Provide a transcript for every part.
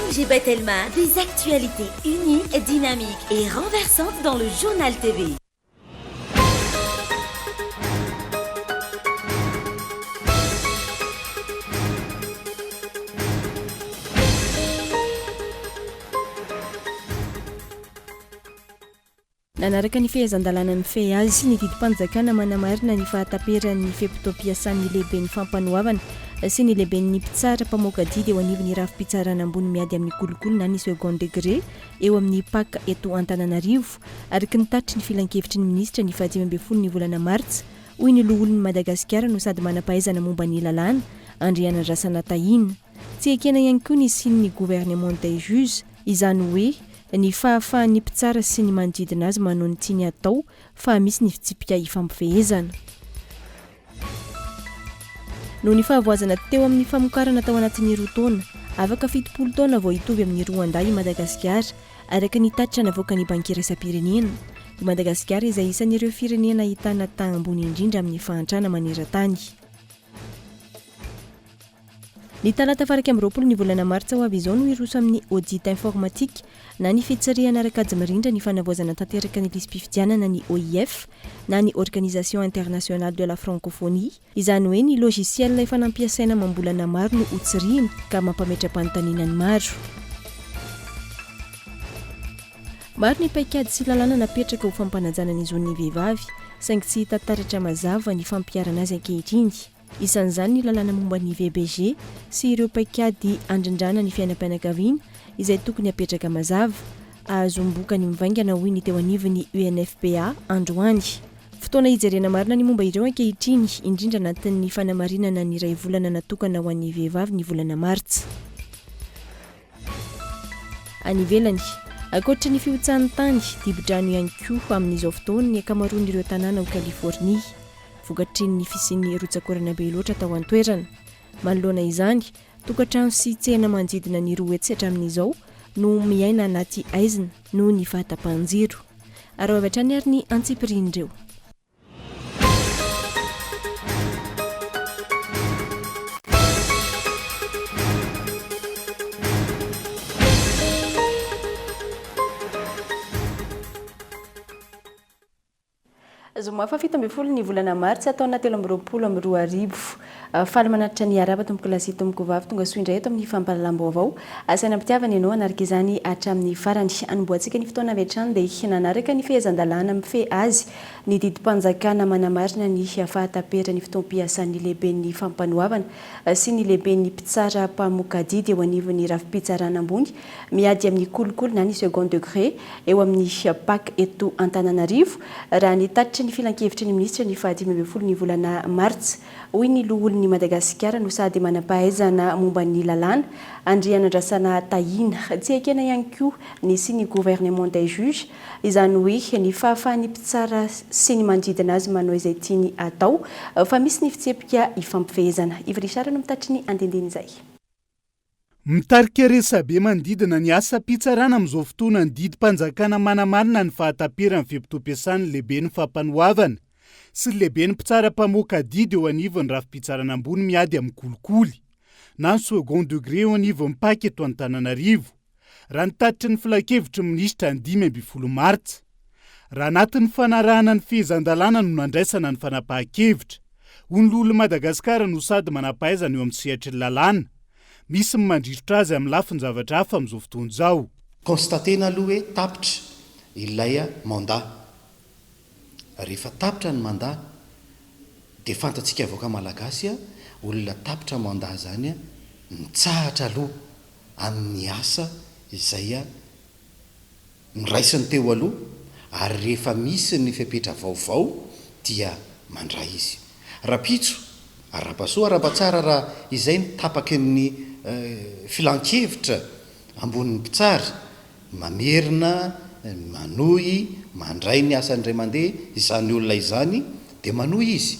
Ange Telma, des actualités uniques, dynamiques et renversantes dans le journal TV. Nanaraka ny fehezan-dalàna ny fe azy ny didim-panjakana manamarina ny fahataperan'ny feptom-piasan'ny lehibe ny fampanoavana sy ny lehiben'ny mpitsara mpamoaka didy eo anivon'ny rafi-pitsarana ambony miady amin'ny kolokolo na ny second degré eo amin'ny paka eto Antananarivo araka ny tatry ny filan-kevitry ny ministra ny 15 ny volana martsa hoy ny loholon'ny Madagasikara no sady manam-pahaizana momba ny lalàna Andriana Rasanatahina tsy ekena ihany koa ny sin'ny gouvernement des juges izany hoe ny fahafahan'ny mpitsara sy ny manodidina azy manao ny tiany atao fa misy ny fitsipika ifampifehezana. Noho ny fahavoazana teo amin'ny famokarana tao anatin'ny 2 taona, afaka 70 taona vao hitovy amin'ny Rwanda i Madagasikara araka ny tatitra navoaka ny banky iraisam-pirenena. I Madagasikara izay isan'ireo firenena ahitana tany ambony indrindra amin'ny fahantrana maneran-tany. Ny talata faraka amin'ny 20 ny volana martsa ho avy izao no iroso amin'ny audit informatique na ny fitsarihana arakajy mirindra ny fanavoazana tanteraka ny lisam-pifidianana ny OIF na ny Organisation Internationale de la Francophonie izany hoe ny logiciel efa nampiasaina mambolana maro no hotsirihina ka mampametra-panontaniana ny maro. Maro ny paikady sy lalàna napetraka ho fampanajana ny zon'ny vehivavy saingy tsy hita taratra mazava ny fampiarana azy ankehitriny. Isan'izany ny lalàna momba ny VBG sy ireo paikady andrindrana ny fiainam-pianakaviana izay tokony apetraka mazava ahazomboka ny mivaingana hoy ny teo anivon'ny UNFPA androany. Fotoana hijerena marina ny momba ireo ankehitriny indrindra anatin'ny fanamarinana ny iray volana natokana ho an'ny vehivavy ny volana martsa. Any ivelany ankoatra ny fiotsahan'ny tany dibo-drano ihany koa amin'izao fotoana ny akamaroan'ireo tanàna ho Californie vokatry ny fisian'ny rotsakorana be loatra tao an-toerana. Manoloana izany, tokantrano sy tsena manodidina ny Roetsy hatramin'izao no miaina anaty aizina noho ny fahatapahan-jiro. Ary avy hatrany ary ny antsipirindreo. Zoma fa 17 ny volana martsa taona 2022 faly manatitra ny araba tomboko lasy tomboko vavy tonga soindray eto amin'ny fampalalam-baovao asaina mpitiavana ianao anaraka izany hatramin'ny farany anomboantsika ny fotoana avy hatrany dia nanaraka ny fehezan-dalàna mife azy ny didim-panjakana manamarina ny fahataperan'ny fotoam-piasan'ny lehiben'ny fampanoavana sy ny lehiben'ny mpitsara mpamoaka didy eo anivon'ny rafi-pitsarana ambony miady amin'ny kolokolo na ny second degré eo amin'ny paka eto Antananarivo raha ny tatitra ny filan-kevitry ny ministra ny 15 ny volana martsa hoy ny loholon'ny Madagasikara no sady manam-pahaizana momba ny lalàna Andriana Rasanatahina tsy ekena ihany koa ny sin'ny gouvernement des juges izany hoe ny fahafahan'ny mpitsara sy ny manodidina azy manao izay tiany atao fa misy ny fitsipika ifampifehezana. Ivrisara no mitatry ny andendeny izay. Mitarika resabe manodidina ny asa mpitsarana amin'izao fotoana ny didim-panjakana manamarina ny fahataperan'ny feptom-piasan'ny lehibe ny fampanoavana sy lehibe ny mpitsara mpamoaka didy eo anivon'ny rafi-pitsarana ambony miady amin'ny kolikoly na ny second degré eo anivon'ny paka eto Antananarivo raha ny tatitry ny filan-kevitry ny ministra ny 15 martsa. Raha anatin'ny fanarahana ny fehezan-dalàna no nandraisana ny fanapahan-kevitra hoy ny loholon'i Madagasikara no sady manam-pahaizana eo amin'ny sehatry ny lalàna misy mandritrotra azy amin'ny lafiny zavatra hafa amin'izao fotoana izao. Constatena aloha hoe tapitra ilay mandat. Rehefa tapitra ny mandat dia fantatsika avoaka malagasy olona tapitra mandat zany mitsahatra aloha amin'ny asa izay niraisiny teo aloha ary rehefa misy ny fepetra vaovao dia mandray izy. Rapitso, arapasoa, arapatsara raha izay ny tapaky ny filan-kevitra ambonin'ny mpitsara mamerina, manohy, mandray ny asany ray mandeha izany olona izany dia manohy izy.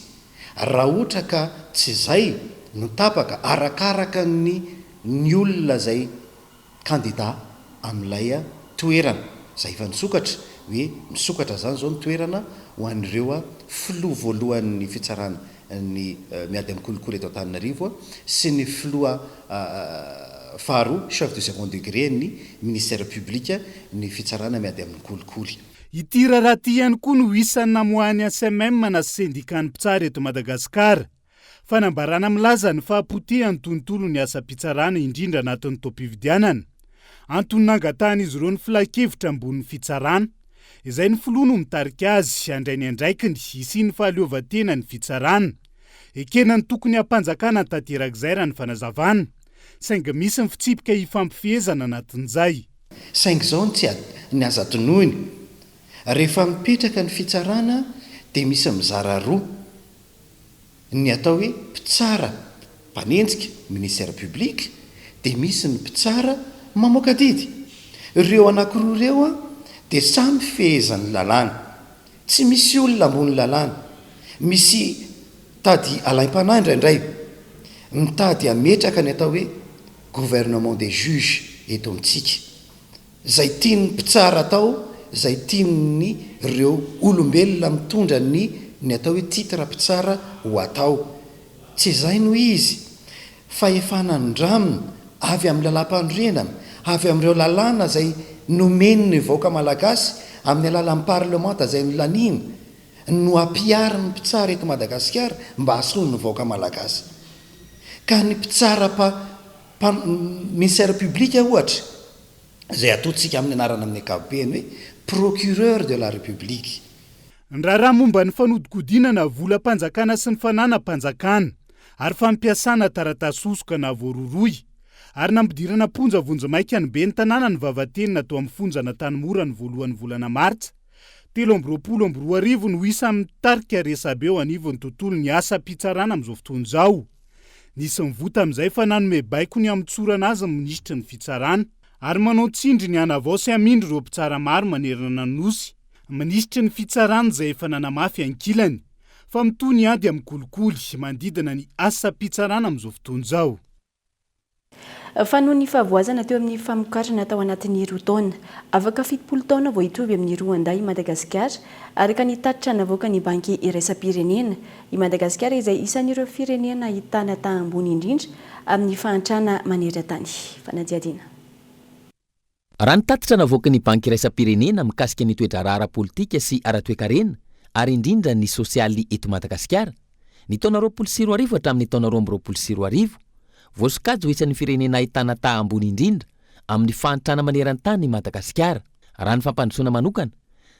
Raha ohatra ka tsy izay no tapaka arakaraka ny olona zay kandida amin'ilay toerana zay efa nisokatra hoe misokatra zany zao ny toerana ho an'ireo filoha voalohan'ny fitsarana ny miady amin'ny kolikoly eto Antananarivo sy ny filoha faharoa chef de second degré ny ministère public ny fitsarana miady amin'ny kolikoly. Ity raha ty ihany koa no isan'ny namoahany SMM na syndicat-ny mpitsara eto Madagasikara. Fanambarana milaza ny fahapotehan'ny tontolo ny asa pitsarana indrindra anatin'ny toam-pividianana. Antony nangatahana izy ireo ny filakevitra ambonin'ny fitsarana. Izay ny filoha no mitarika azy andray ny andraikiny isiny fahaleovantena ny fitsarana. Ekena ny tokony hampanjakana ny tanterak'izay raha ny fanazavana. Saingy misy ny fitsipika hifampifehezana anatin'izay. Saingy izao ny aza tonoiny. Rehefa mipetraka ny fitsarana dia misy mizara roa. Ny atao hoe mpitsara mpanenjika ministère public dia misy ny mpitsara mamoaka didy. Ireo anankiroa ireo dia samy fehezan'ny lalàna. Tsy misy olona ambony lalàna. Misy tady alaim-panahy indraindray. Mitady ametraka ny atao hoe gouvernement des juges eto amintsika. Izay tiany mpitsara atao, izay tiany ireo olombelona mitondra ny atao hoe titre mpitsara ho atao. Tsy izay no izy fa efa nandramina avy amin'ny lalam-pandrienana, avy amin'ireo lalàna izay nomeny ny vahoaka malagasy amin'ny alalan'ny parlemanta izay nolanina no ampiary ny mpitsara eto Madagasikara mba hahasoany ny vahoaka malagasy. Ka ny mpitsara ministère public ohatra izay ataontsika amin'ny anarana amin'ny ankapobeny hoe procureur de la république. Raha momba ny fanodikodinana volam-panjakana sy ny fananam-panjakana ary fampiasana taratasy osoka na voaroroy ary nampidirana ponja vonjimaika ny be ny tanàna ny vavantenina tao amin'ny fonjana Tanimora ny voalohan'ny volana Martsa 2024 no isan'ny mitarika resabe eo anivon'ny tontolo ny asa pitsarana amin'izao fotoana izao. Nisy mivota amin'izay fa nanome baiko ny amitsorana azy ny minisitry ny fitsarana ary manao tsindry ny hanavao sy hamindry ireo mpitsara maro manerana ny nosy. Minisitry ny fitsarana izay efa nanamafy ankilany fa mitony ady amin'ny kolikoly mandidina ny asa pitsarana amin'izao fotoana izao. Fa noho ny fahavoazana teo amin'ny famokarana tao anatin'ny roa taona, afaka 70 taona vao hitovy amin'ny Rwanda i Madagasikara araka ny tatitra navoaka ny banky iraisam-pirenena i Madagasikara izay isan'ireo firenena ahitana taha-ambony indrindra amin'ny fahantrana maneran-tany. Fanadiadiana. Raha ny tatitra navoaka ny banky iraisam-pirenena mikasika ny toetra ara-politika sy ara-toekarena ary indrindra ny sosialy eto Madagasikara, ny taona 2024 hatramin'ny taona 2025 voasokajy ho isan'ny firenena ahitana taha-ambony indrindra amin'ny fahantrana maneran-tany i Madagasikara. Raha ny fampandrosoana manokana,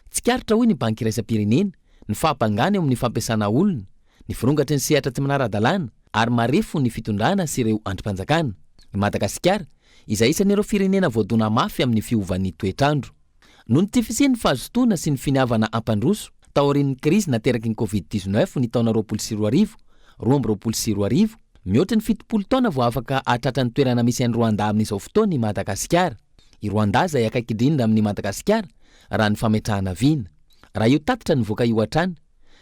tsikaritra hoy ny banky iraisam-pirenena ny fahampangany eo amin'ny fampiasana olona, ny firongatry ny sehatra tsy manara-dalàna ary marefo ny fitondrana sy ireo andrim-panjakana. I Madagasikara izay isan'ireo firenena voadona mafy amin'ny fiovan'ny toetrandro. Noho ny tifisian'ny fahazotoana sy ny finiavana ampandroso taorian'ny krizy nateraky ny Covid-19 ny taona 2020, mihoatra ny 70 taona vao afaka atratra ny toerana misy an'i Rwanda amin'izao fotoana i Madagasikara. I Rwanda izay akaiky indrindra amin'ny Madagasikara raha ny fametrahana viana. Raha io tatitra ny voaka io hatrany,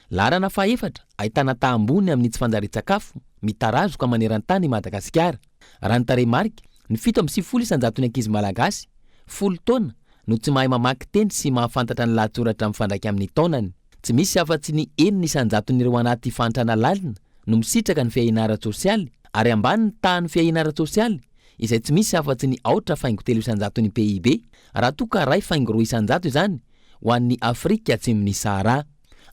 larana fahaefatra ahitana taha-ambony amin'ny tsy fanjarian-tsakafo mitarazoka maneran-tany i Madagasikara. Raha ny tarehimarika, ny 7.0 isanjaton'ny ankizy malagasy 10 taona no tsy mahay mamaky teny sy mahafantatra ny lahatsoratra mifandraiky amin'ny taonany. Tsy misy afa-tsy ny 9 isanjaton'ireo anaty fahantrana lalina no misitraka ny fiahiana ara-tsosialy ary ambany ny tahan'ny fiahiana ara-tsosialy izay tsy misy afa-tsy ny 8.3 isanjaton'ny PIB raha toka 2.2 isanjato izany ho an'ny Afrika Atsimon'ny Sahara.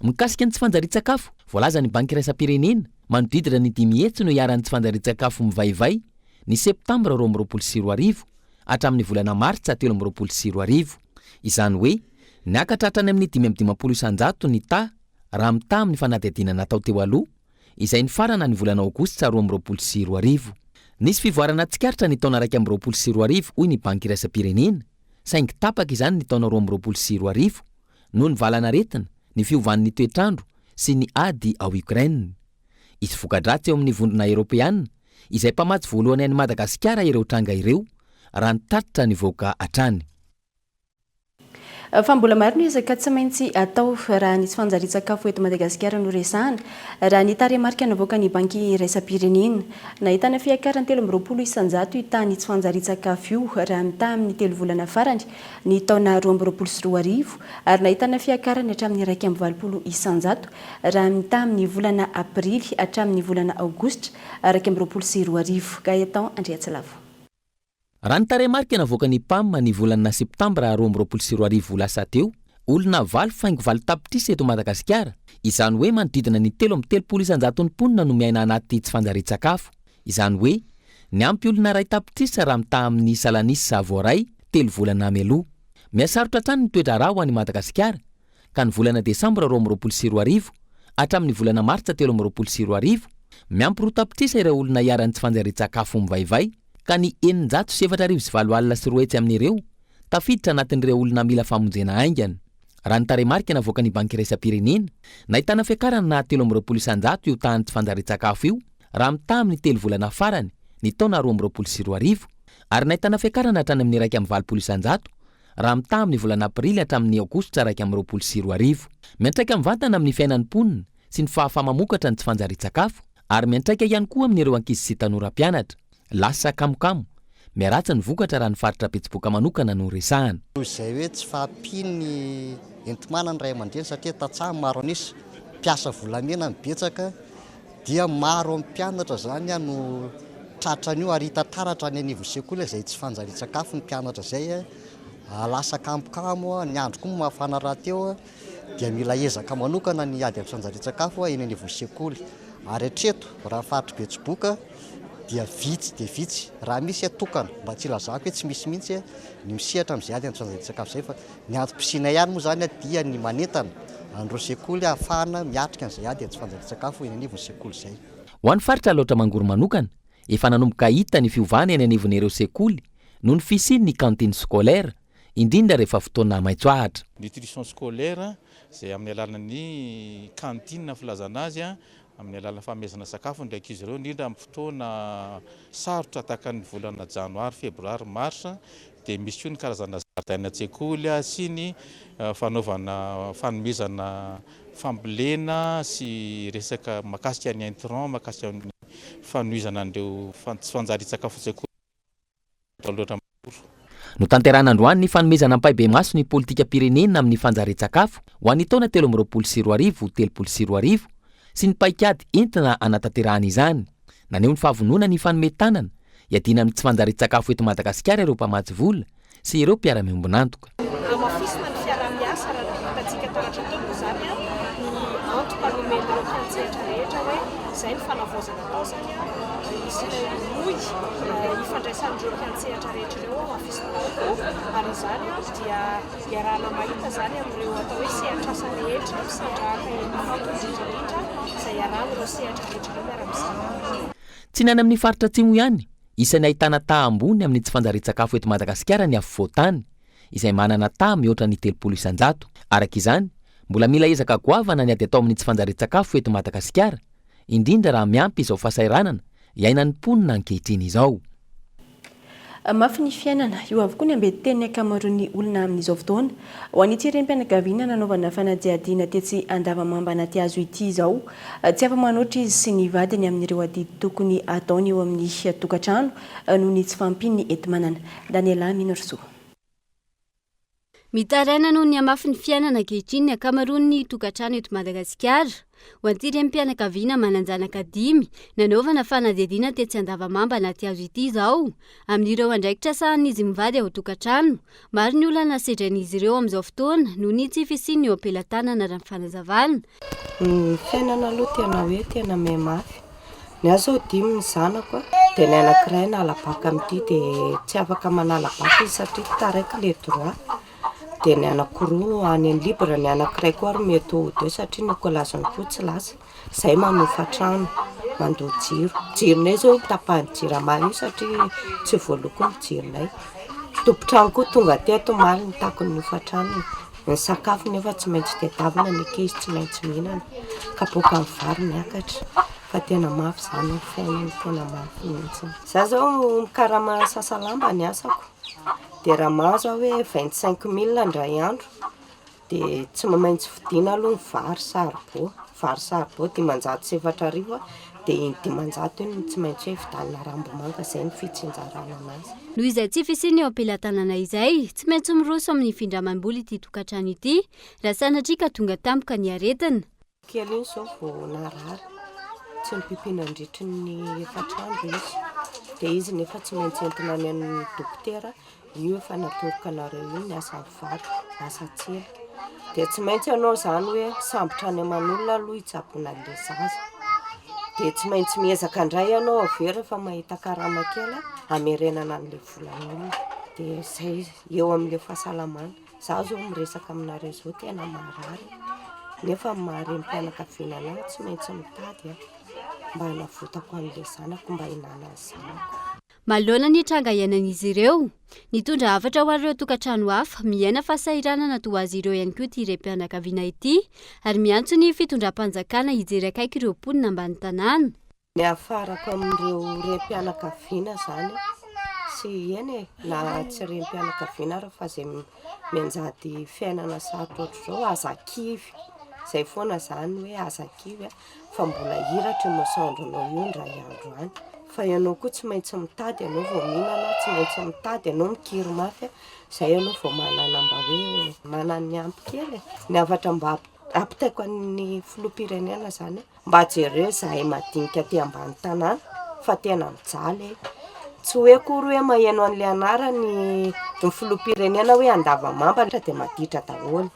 Mikasika ny tsy fanjarian-tsakafo, voalaza ny banky iraisam-pirenena manodidina ny 10 hetsy no iaran'ny tsy fanjarian-tsakafo mivaivay ny septambra 2022 hatramin'ny volana Martsa 2022. Izany hoe niakatra hatrany amin'ny 5.50 isanjato ny ta raha mita amin'ny fanadihadiana natao teo aloha izay ny farana ny volana Aogositra 2022. Nisy fivoarana tsikaritra ny taona 2022 hoy ny banky iraisam-pirenena, saingy tapaka izany ny taona 2022 noho ny valanaretina, ny fiovan'ny toetrandro sy ny ady ao Ukraine. Isy voka-dratsy eo amin'ny vondrona Europeana izay mpamatsy voalohany any Madagasikara ireo tranga ireo raha ny tatitra ny voaka hatrany. Fa mbola maro ny ezaka tsy maintsy atao raha nisy fanjarian-tsakafo eto Madagasikara no resahana raha ny tarehimarika navoaka ny banky iraisam-pirenena nahitana fiakarany 3.20 isanjato ita ny tsy fanjarian-tsakafo io raha mita amin'ny 3 volana farany ny taona 2022 ary nahitana fiakarany hatramin'ny 2.20 isanjato raha mita amin'ny volana Aprily hatramin'ny volana Aogositra 2022. Gaëtan Andriatsilavo. raha ny tarehimarika navoaka ny PAM ny volana septambra 2024 lasa teo, olona 8.5 tapitrisa eto Madagasikara, izany hoe manodidina ny 3.300 mponina no miaina anaty tsy fanjarian-tsakafo. Izany hoe ny ampy olona 2 tapitrisa raha mitaha amin'ny salanisa voaray 3 volana meloa. Miasarotra hatrany ny toetra rà ho an'i Madagasikara, ka ny volana Desambra 2024 hatramin'ny volana Martsa 2024 miampy 2 tapitrisa ireo olona iarany tsy fanjarian-tsakafo mivaivay, ka ny 774 alina sy 4 hetsy amin'ireo tafiditra anatin'ireo olona mila famonjena aingana. Raha ny tarehimarika navoaka ny banky iraisam-pirenena, nahitana fiakarana na 300% io tany tsy fanjarian-tsakafo io raha mitaha amin'ny 3 volana farany ny taona 2024, ary nahitana fiakarana hatrany amin'ny 2.20% raha mitaha amin'ny volana Aprily hatramin'ny Aogositra 2024. Miantraika mivantana amin'ny fiainan'ny mponina sy ny fahafa-mamokatra ny tsy fanjarian-tsakafo, ary miantraika ihany koa amin'ireo ankizy sy tanora mpianatra. Lasa kamokamo, miaratsy ny vokatra raha ny faritra Betsiboka manokana no resahana. Izay hoe tsy fahampiany entimana ny ray aman-dreny satria tatsaha maro anisy mpiasa volamena ny betsaka, dia maro amin'ny mpianatra zany no tratran'io ary hita taratra ny anivo sekoly izay tsy fanjarian-tsakafo ny mpianatra izay. Lasa kamokamo, ny andro koa mafana raha teo, dia mila ezaka manokana ny ady amin'ny fanjarian-tsakafo eny anivo sekoly. Ary hatreto raha faritra Betsiboka dia vitsy dia vitsy raha misy atokana mba tsy ilazako hoe tsy misy mihitsy ny misehatra amin'izay ady amin'ny fanjarian-tsakafo izay, fa ny antom-pisiana ihany moa zany dia ny manentana andro sekoly ahafahana miatrika an'izay ady amin'ny fanjarian-tsakafo eny anivon'ny sekoly izay. Ho an'ny faritra loatra mangoro manokana, efa nanomboka hita ny fiovana eny anivon'ireo sekoly noho ny fisiany ny kantine scolaire, indrindra rehefa fotoana maitso ahatra. Nutrition scolaire izay amin'ny alalan'ny kantine filazana azy amin'ny alalana fahamezana sakafo ny ankizy ireo, indrindra amin'ny fotoana sarotra tahaka ny volana janoary, febroary, marsa, dia misy koa ny karazana zaridaina an-tsekoly sy ny fanaovana fanomezana fambolena sy resaka mahakasika ny intrant, mahakasika ny fanohizana an'ireo tsy fanjarian-tsakafo an-tsekoly. No tanterana androany ny fanomezana ampahbe maso ny politika pirenena amin'ny fanjarian-tsakafo ho an'ny taona 2024-2025 sy ny paikady entina anatanterahana izany. Naneho ny fahavonona ny fanometanana iadina amin'ny tsy fanjarian-tsakafo eto Madagasikara ireo mpamatsy vola sy ireo mpiara-miombonantoka. Amafisina ny fiara-miasa raha hitantsika taratra teo izany ny antom-panomen'ireo mpiantsehatra rehetra hoe izay ny fanavaozana atao zany isy moy ifandraisan'ireo mpiantsehatra rehetra ireo amafisina tokoa, ary izany dia iarahana mahita zany amin'ireo atao hoe sehatra asa rehetra misandrahaka indrindra izay iarahan'ireo sehatra rehetra ireo miara-misaraka. Tsy nany amin'ny faritra atsimo ihany, isany ahitana taha ambony amin'ny tsy fanjarian-tsakafo eto Madagasikara ny afovoantany, izay manana taha mihoatra ny 300%. Araka izany, mbola mila ezaka goavana ny ady atao amin'ny tsy fanjarian-tsakafo eto Madagasikara, indrindra raha miampy izao fasairanana iainan'ny mponina ankehitriny izao. Mafy ny fiainana, io avokoa ny ambetiten'ny ankamaroan'ny olona amin'izao fotoana. Ho an'ity renim-pianakaviana nanaovana fanadihadiana tetsy Andavamamba anaty hazo ity izao, tsy afa-manoatra izy sy ny vadiny amin'ireo adidy tokony ataony eo amin'ny tokantrano noho ny tsy fampiny enti-manana. Daniela Minorso. Mitaraina noho ny amafy ny fiainana ankehitriny ny ankamaroan'ny tokantrano eto Madagasikara. Ho an'ity renim-pianakaviana mananjanaka 5 nanaovana fanadihadiana tetsy Andavamamba anaty hazo ity izao. Amin'ireo andraikitra sahan'izy mivady ao tokantrano, maro ny olana sedrain'izy ireo amin'izao fotoana noho ny tsy fisiany eo ampelantanana raha ny fanazavana. Ny fiainana aloha tena hoe tena mafy. Ny azo 5 ny zanako dia ny anankiray nalabaka amin'ity dia tsy afaka manalabaka izy satria taraiky le droit. Dia ny anankiroa any amin'ny libra, ny anankiray koa ary mety ho 2 satria ny kolazany koa tsy lasa. Izay manofa trano, mandoa jiro. Jironay zao tapahany jirama io satria tsy voaloko ny jironay. Tompotrano koa tonga teto maly ny tako ny ofa-trano. Ny sakafo nefa tsy maintsy tedavina, ny ankizy tsy maintsy mihinana. Kapoaka ny vary miakatra. Fa tena mafy izany ny fiainana, tena mafy mihitsy. Za zao mikarama sasalamba ny asako. Dia raha mahazo hoe 25,000 indray andro, dia tsy maintsy vidiana aloha ny vary saribô. Vary saribô 570 dia iny 500 iny tsy maintsy hoe vidanina rambomanga, izay ny fitsinjarana anazy. Noho izay tsy fisiany eo ampelantanana izay, tsy maintsy miroso amin'ny findramam-bola ity tokantrano ity, raha sanatria ka tonga tampoka ny aretina. Kely iny zao vao narary, tsy ny pipiana andritry ny efatrandro izy. dia izy nefa tsy maintsy entina ny an'ny dokotera io efa natorokanareo io ny asa vaty asa tsela dia tsy maintsy ianao izany hoe sambotra any aman'olona aloha hitsabona an'ilay zaza dia tsy maintsy miezaka indray ianao aveo rehefa mahita karama kely hamerenana an'ilay volan'olona dia izay eo amin'ilay fahasalamana za zao miresaka aminareo zao tena marary nefa mahare mpianakaviana anahy tsy maintsy mitady mba hanavotako an'ilay zanako mba hinana ny zanako. Maloana ny tranga iainan'izy ireo nitondra hafatra ho an'ireo tokantrano hafa miaina fahasahiranana toa azy ireo ihany koa ity ream-pianakaviana ity ary miantso ny fitondram-panjakana hijery akaiky ireo mponina ambany tanàna. Ny hafarako amin'ireo ream-pianakaviana zany sy eny na tsy ream-pianakaviana ary fa izay mianjady fiainana sarotra ohatr'izao azakivy izay foana zany hoe azakivy fa mbola hiratra mosandronao io ndray andro any fa ianao koa tsy maintsy mitady ianao vao mihinana tsy maintsy mitady ianao mikiry mafy izay ianao vao manana mba hoe manany ampy kely ny havatra mba ampitaiko ny filoham-pirenena zany mba jereo zahay madinika aty ambany tanàna fa tena mijaly tsy hoe kory hoe maheno an'ilay anarany ny filoham-pirenena hoe andavamamba dia maditra daholo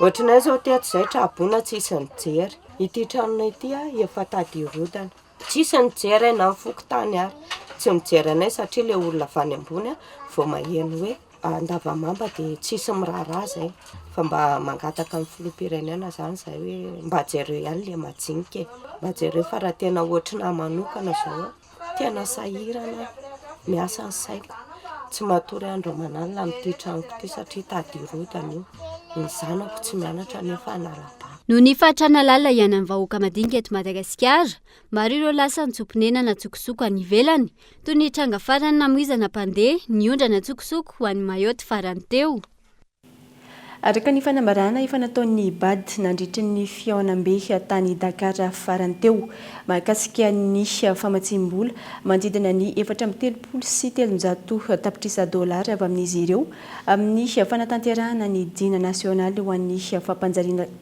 ohatranay zao teto izay trabona tsisy nijery ity tranonay ity efa tadirodana tsisy nijery na mifoky tany ary tsy mijery anay satria ilay olona avy any ambony vao maheno hoe andavamamba dia tsisy miraharaha zay fa mba mangataka amin'ny filoham-pirenena zany zay hoe mba jereo ihany ilay majinika mba jereo fa raha tena ohatrana manokana zao tena sahirana miasa ny saiko tsy matory andro aman'alina amin'ity tranoko ity satria tadirodana io ny zanako tsy mianatra nefa analabaka. Noho ny fahatrana lalina ianan'ny vahoaka madinika eto Madagasikara, maro ireo lasa nitsopinena tsokosoko any ivelany toy ny tranga farany namoizana mpandeha niondrana tsokosoko ho an'ny Mayotte farany teo. Araka ny fanambarana efa nataon'ny BAD nandritry ny fiaonam-be tany Dakar farany teo mahakasika ny famatsim-bola manodidina ny 437 tapitrisa dolary avy amin'izy ireo amin'ny fanatanterahana ny dina nasionaly ho an'ny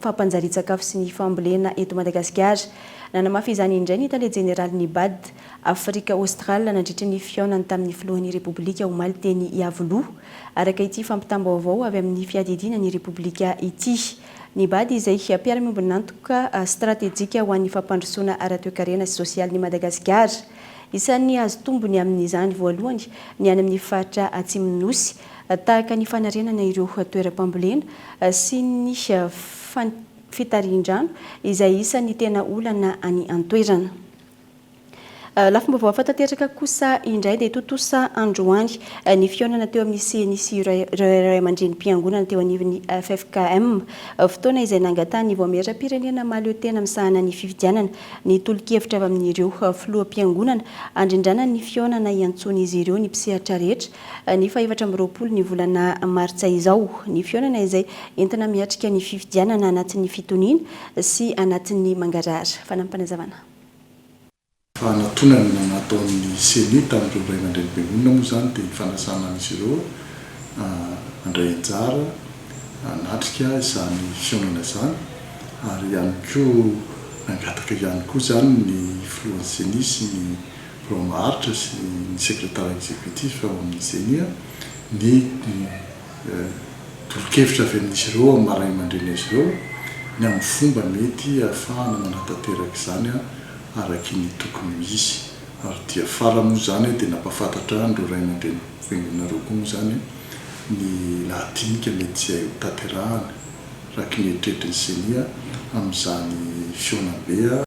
fampanjari-tsakafo sy ny fambolena eto Madagasikara. Nanamafy izany indray ny tale jeneraly BAD Afrika Aostrala nandritry ny fiaonany tamin'ny filohan'ny Repoblika Omaly teny Iavoloha. Araka ity fampitam-baovao avy amin'ny fiadidina ny Repoblika ity. Ny BAD izay mpiara-miombonantoka stratégique ho an'ny fampandrosoana ara-toe-karena sy sosialy ny Madagasikara. Isan'ny azo tombony amin'izany voalohany ny any amin'ny faritra Atsimon'ny Nosy tahaka ny fanarenana ireo toeram-pambolena sy ny fitarian-drano izay isan'ny tena olana any an-toerana. Lafim-baovao ahafantateraka kosa indray dia totosa androany ny fiaonana teo amin'ny CNC Ray aman-dreny mpiangonana teo anivon'ny FFKM fotoana izay nangatany vao maera-pirenena mahaleo tena misahana ny fifidianana ny tolo-kevitra avy amin'ireo filoham-piangonana andrindrana ny fiaonana iantson'izy ireo ny mpisehatra rehetra ny 420 ny volana martsa izao. Ny fiaonana izay entina miatrika ny fifidianana anatin'ny fitoniana sy anatin'ny mangarara. Fanampanazavana. Fanatonana nataon'ny CNI tamin'ireo ray aman-dreny mpiangonana moa zany dia fanasana an'izy ireo andray anjara anatrika izany fiaonana izany ary ihany koa nangataka ihany koa zany ny filohan'ny CNI sy ny mpiramaharitra sy ny sekretara exécutif ao amin'ny CNI ny tolo-kevitra avy amin'izy ireo amin'ny maha ray aman-dreny azy ireo ny amin'ny fomba mety ahafahana manatanteraka izany araky ny tokony misy ary dia fara moa zany dia nampafantatra andro ray aman-dreny mpiangonana reo koa moa zany ny lahadinika mety izay ho tanterahana raky ny eritreritry ny CNI amin'izany fiaonam-be.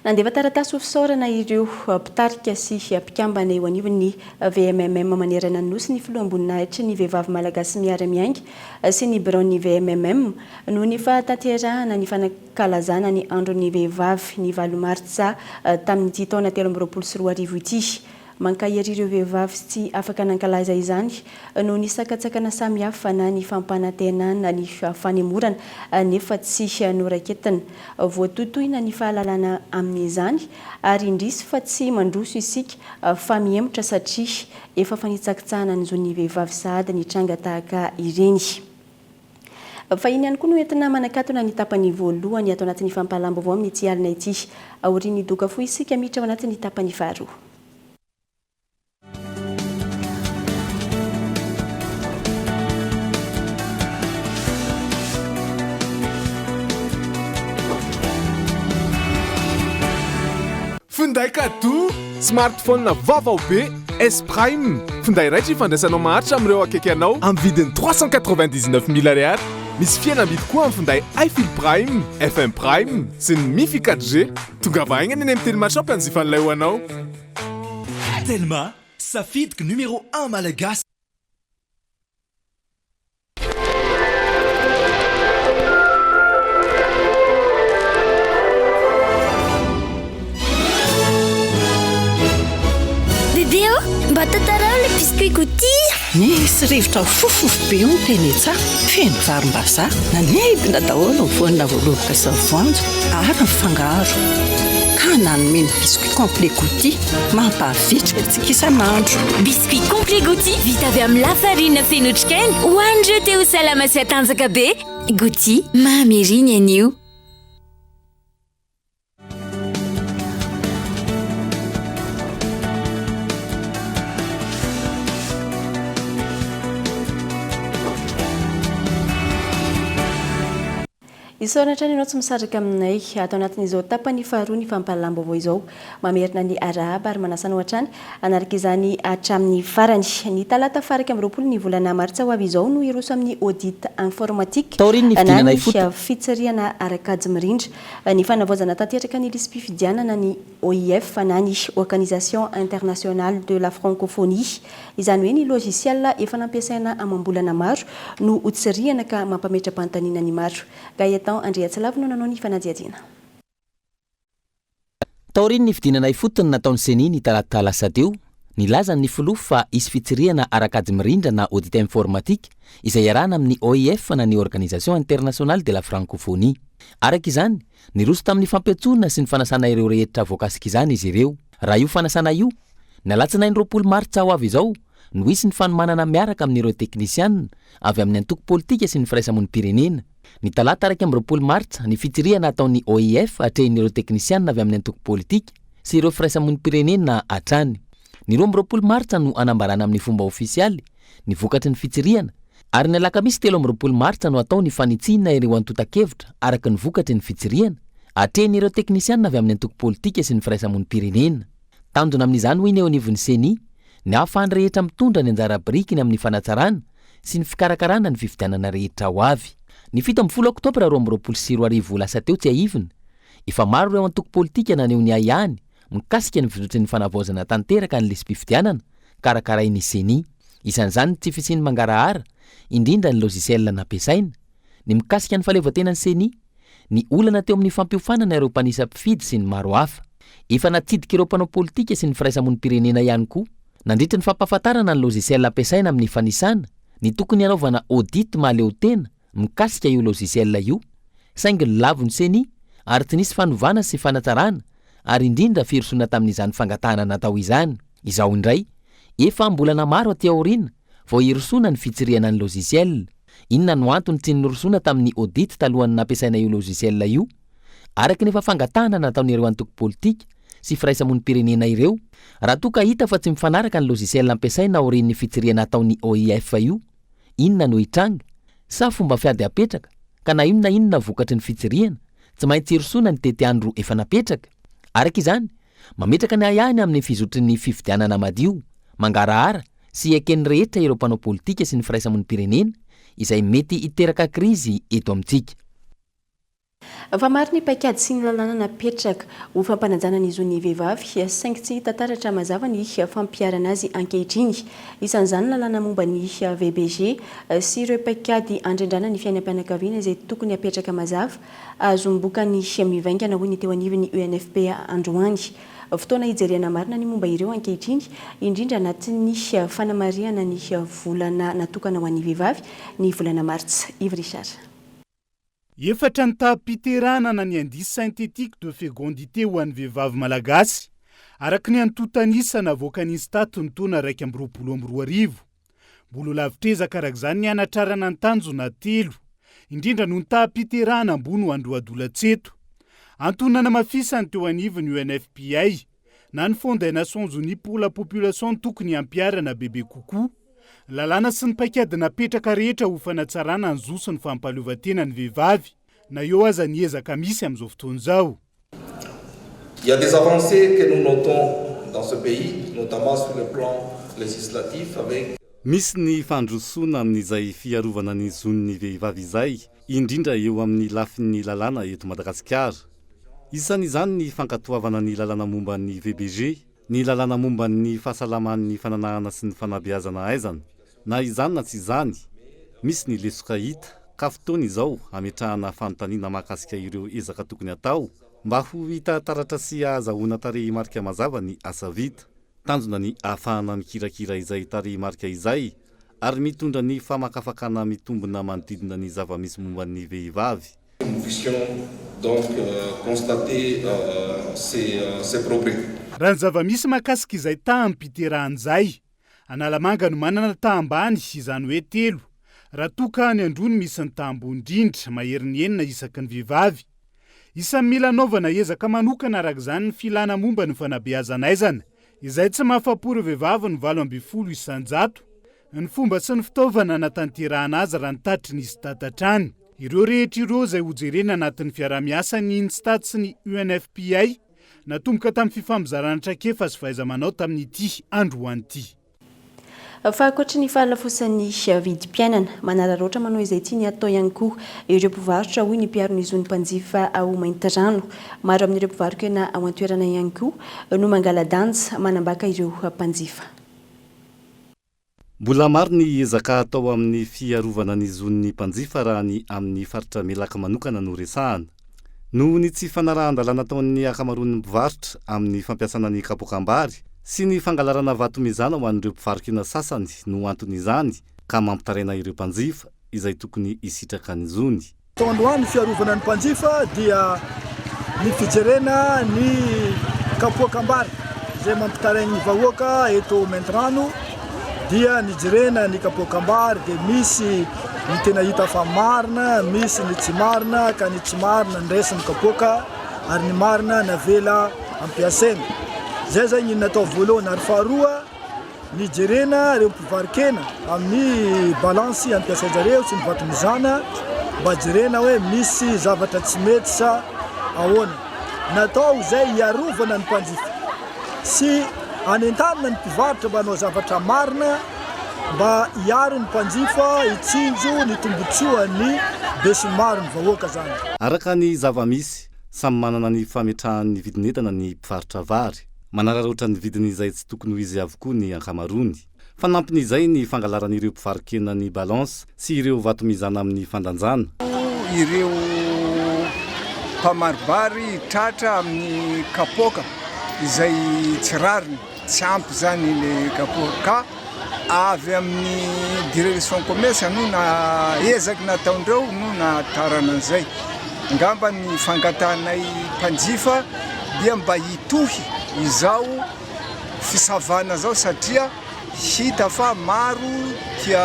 Nandefa taratasy ofisaorana ireo mpitarika sy mpikambana eo anivon'ny VMMM manerana ny nosy ny filoam-boninahitra ny vehivavy malagasy miara-miainga sy ny biron'ny VMMM noho ny fahatanterahana ny fanakalazana ny andron'ny vehivavy ny 8 martsa tamin'ity taona 2024 ity. Mankahery ireo vehivavy tsy afaka nankalaza izany noho ny sakatsakana samihafa na ny fampanantenana ny fanemorana nefa tsy noraketina. Voatotoina ny fahalalana amin'izany ary indrisy fa tsy mandroso isika fa miemotra satria efa fanitsakitsahana ny zon'ny vehivavy sahady ny tranga tahaka ireny. Fa iny ihany koa no entina manakatona ny tapany voalohany ato anatin'ny fampahalam-baovao amin'ny ity alina ity. Aorian'ny doka fohy isika miditra ao anatin'ny tapany faharoa. finday kado smartphone vaovao be S Prime finday raiky ifandraisanao maharitra amin'ireo akaiky anao amin'ny vidiny 399 000 ariary. Misy fihenam-bidy koa amin'ny finday iFil Prime, FM Prime sy ny Mifi 4G. Tonga vahaigna ny amin'ny Telma Shop anjifan'ilay ho anao. Telma, safidiky numéro 1 malagasy. Bébé, mba tantarao le biscuit Gouty. Nisy rivotra fofofo be ny teny tsara feno varim-bazaha nanebina daholo voanina voaloboka sy voanjo ary mifangaro ka nanome ny biscuit complet Gouty mampahavitrika antsika isan'andro. Biscuit complet Gouty vita avy amin'ny lafarina feno otrikaina hoanindreo te ho salama sy atanjaka be. Gouty mamy eriny anio. Isaoratra ianao tsy misaraka aminay atao anatin'izao tapany faharoa ny fampalalambavao izao mamerina ny arahaba ary manasana ohatrany anaraka izany hatramin'ny farany ny talata faraka amin'ny 20 ny volana martsa ho avy izao no iroso amin'ny audit informatique na ny fitsariana arakajy mirindra ny fanavaozana tanteraka ny lisam-pifidianana ny OIF na ny Organisation Internationale de la Francophonie izany hoe ny logiciel efa nampiasaina amam-bolana maro no hotsiriana ka mampametra-panontaniana ny maro. Taoriny ny fidinana ifotony nataony seni ny talata lasa teo nilazany ny filoha fa isy fitsiriana arakajy mirindra na audit informatique izay iarahana amin'ny OIF na ny Organisation Internationale de la Francophonie. Araka izany niroso tamin'ny fampiatsona sy ny fanasana ireo rehetra voakasika izany izy ireo. Raha io fanasana io nalatsinainy 20 martsa ho avy izao no isy ny fanomanana miaraka amin'ireo teknisianina avy amin'ny antoko politika sy ny firaisamonim-pirenena. Ny talata araka amin'ny 20 martsa ny fitsiriana ataon'ny OIF atrehin'ireo teknisianina avy amin'ny antoko politika sy ireo firaisamonim-pirenena hatrany. Ny 20 martsa no anambarana amin'ny fomba ofisialy ny vokatry ny fitsiriana ary ny alakamisy 13 martsa no atao ny fanitsina ireo antotan-kevitra araka ny vokatry ny fitsiriana atrehin'ireo teknisianina avy amin'ny antoko politika sy ny firaisamonim-pirenena. Tanjona amin'izany hoy ny eo anivon'ny seni ny ahafahany rehetra mitondra ny anjara birikiny amin'ny fanatsarana sy ny fikarakarana ny fifidianana rehetra ho avy. Ny 17 oktobra 2024 lasa teo tsy ahivina efa maro ireo antoko politika naneho ny ahihany mikasika ny vizotry ny fanavaozana tanteraka ny lisam-pifidianana karakarain'ny seni. Isan'izany tsy fisiny mangarahara indrindra ny logiciel nampiasaina ny mikasika ny faleovan-tenan'ny seni ny olana teo amin'ny fampiofanana ireo mpanisam-pifidy sy ny maro hafa. Efa natsidika ireo mpanao politika sy ny firaisamonim-pirenena ihany koa nandritra ny fampahafantarana ny logiciel ampiasaina amin'ny fanisana ny tokony hanaovana audit mahaleo tena mikasika io logiciel io saingy lavo ny seni ary tsy nisy fanovana sy fanatsarana ary indrindra firosona tamin'izany fangatahana natao izany. Izao indray efa ambolana maro aty aoriana vao irosona ny fitsiriana ny logiciel. Inona no antony tsy nirosona tamin'ny audit talohany nampiasaina io logiciel io? Araka ny fangatahana nataon'ireo antoko politika sy firaisamonim-pirenena ireo raha toa ka hita fa tsy mifanaraka ny logiciel ampiasaina aorian'ny fitsiriana ataon'ny OIF io, inona no hitranga? Sa fomba fiady apetraka ka na inona vokatry ny fitsiriana tsy maintsy irosona ny tety andro efa napetraka. Araka izany mametraka ny ahihany amin'ny fizotry ny fifidianana madio mangarahara sy eken'ny rehetra ireo mpanao politika sy ny firaisamonim-pirenena izay mety hiteraka krizy eto amintsika. Fa maro ny paikady sy ny lalàna napetraka ho fampanajana an'izo ny vehivavy saingy tsy hita taratra mazava ny fampiarana azy ankehitriny. Isan'izany lalàna momba ny VBG sy ireo paikady andrendrana ny fiainam-pianakaviana izay tokony hapetraka mazava azomboka ny mivaingana hoy ny teo anivon'ny UNFP androany. Fotoana hijeriana marina ny momba ireo ankehitriny indrindra anatin'ny fanamariana ny volana natokana ho an'ny vehivavy ny volana martsa. Yves Richard. Efatra ny tapiterana na ny indice synthétique de fécondité ho an'ny vehivavy malagasy araka ny antotanisa navoaka ny stato ny taona 2022. Mbolo lavitrezaka araka izany ny anatrarana ny tanjona telo indrindra no ny tapiterana ambony ho androadolatseto. Antonana mafisany teo anivon'ny UNFPA na ny Fonds des Nations Unies pour la population tokony ampiarana bebe kokoa lalàna sy ny paikady napetraka rehetra ho fanatsarana ny zo sy ny fampahaleovan-tena ny vehivavy na eo aza ny ezaka misy amin'izao fotoana izao. Il y a des avancées que nous notons dans ce pays, notamment sur le plan législatif avec misy ny fandrosoana amin'izay fiarovana ny zon'ny vehivavy izay indrindra eo amin'ny lafin'ny lalàna eto Madagasikara. Isan'izany ny fankatoavana ny lalàna momba ny VBG, ny lalàna momba ny fahasalaman'ny fananahana sy ny fanabeazana aizana. Na izany na tsy izany, misy ny lesoka hita ka fotoana izao ametrahana fanontaniana mahakasika ireo ezaka tokony atao mba ho hita taratra sy ahazahoana tarehy marika mazava ny asa vita. Tanjona ny ahafahana mikirakira izay tarehy marika izay ary mitondra ny famakafakana mitombona manodidina ny zava-misy momba ny vehivavy. Nous puissions donc constater ces progrès. Raha ny zava-misy mahakasika izay tahampiterahan'izay, Analamanga no manana tahambany izany hoe 3. Raha toka ny androny misy ny tahambony indrindra maherin'ny enina isaky ny vehivavy. Isan'ny mila anaovana ezaka manokana araka izany ny filana momba ny fanabeazana aizana, izay tsy mahafapo ireo vehivavy ny 20 isan-jato. Ny fomba sy ny fitaovana natanterahana azy raha ny tatry ny izy-tatantrany. Ireo rehetra ireo izay hojerena anatin'ny fiaramiasa ny INSTAD sy ny UNFPA natomboka tamin'ny fifamizarana traikefa sy fahaiza-manao tamin'ity andro an'ity. Fa ankoatra ny fahalafosan'ny vidim-piainana, manararaotra manao izay tiany atao ihany koa ireo mpivarotra hoy ny mpiaro ny zon'ny mpanjifa ao Maintirano. Maro amin'ireo mpivarokana ao an-toerana ihany koa no mangala-danja manambaka ireo mpanjifa. Mbola maro ny ezaka atao amin'ny fiarovana ny zon'ny mpanjifa raha ny amin'ny faritra Melaka manokana no resahana. Noho ny tsy fanarahan-dalàna ataon'ny akamaroan'ny mpivarotra amin'ny fampiasana ny kapokambary sy ny fangalarana vato mizana ho an'ireo mpivarokana sasany no anton'izany ka mampitaraina ireo mpanjifa izay tokony hisitraka ny zony. Androany fiarovana ny mpanjifa dia ny fijerena ny kapokambary izay mampitaraina ny vahoaka eto Maintirano. Dia nijerena ny kapokambary dia misy ny tena hita fa marina, misy ny tsy marina, ka ny tsy marina ndraisin'ny kapoka ary ny marina navela ampiasaina. Zay zay ny natao voalohany ary faharoa nijerena ireo mpivarokena amin'ny balansy ampiasainjareo sy ny vato mizana mba jerena hoe misy zavatra tsy mety sa ahoana. Natao zay iarovana ny mpanjifa sy anentanina ny mpivarotra mba hanao zavatra marina mba hiaro ny mpanjifa hitsinjo ny tombotsoan'ny be sy maro ny vahoaka zany. Araka ny zava-misy, samy manana ny fametrahan'ny vidin'entana ny mpivarotra vary. Manararaotra ny vidin'izay tsy tokony ho izy avokoa ny ankamarony. Fanampin'izay ny fangalaran'ireo mpivarokena ny balance sy ireo vato mizana amin'ny fandanjana. Ireo mpamaribary tratra amin'ny kapoka izay tsy rariny, tsy ampy zany le kapoka avy amin'ny direction commerce no na ezaky nataondreo no na tarana an'izay. Ngamba ny fangatanay mpanjifa dia mba hitohy izao fisavana zao satria hita fa maro tia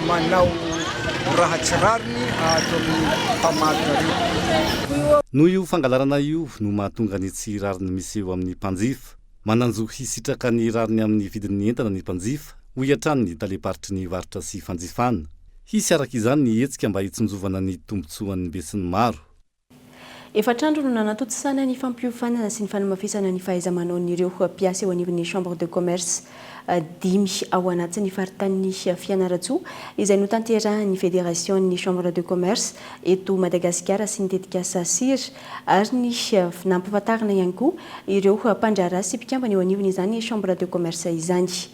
manao raha tsy rariny ato amin'ny mpamaritra. Noho io fangalarana io no mahatonga ny tsy rariny misy eo amin'ny mpanjifa. Mananjo hisitraka ny rariny amin'ny vidin'ny entana ny mpanjifa ho hiatrany ny taleparitry ny varotra sy fanjifana. Hisy araka izany ny hetsika mba hitsinjovana ny tombotsoan'ny be sy ny maro. Efatrandro no nanatotosana ny fampiofanana sy ny fanamafisana ny fahaiza-manaon'ireo mpiasa eo anivon'ny chambre de commerce 5 ao anatin'ny faritany Fianarantsoa izay notanterahan'ny fédération-ny chambre de commerce eto Madagasikara sy nitetika Sasir ary ny nampafatarana ihany koa ireo mpandrara sy mpikambana eo anivon'izany chambre de commerce izany.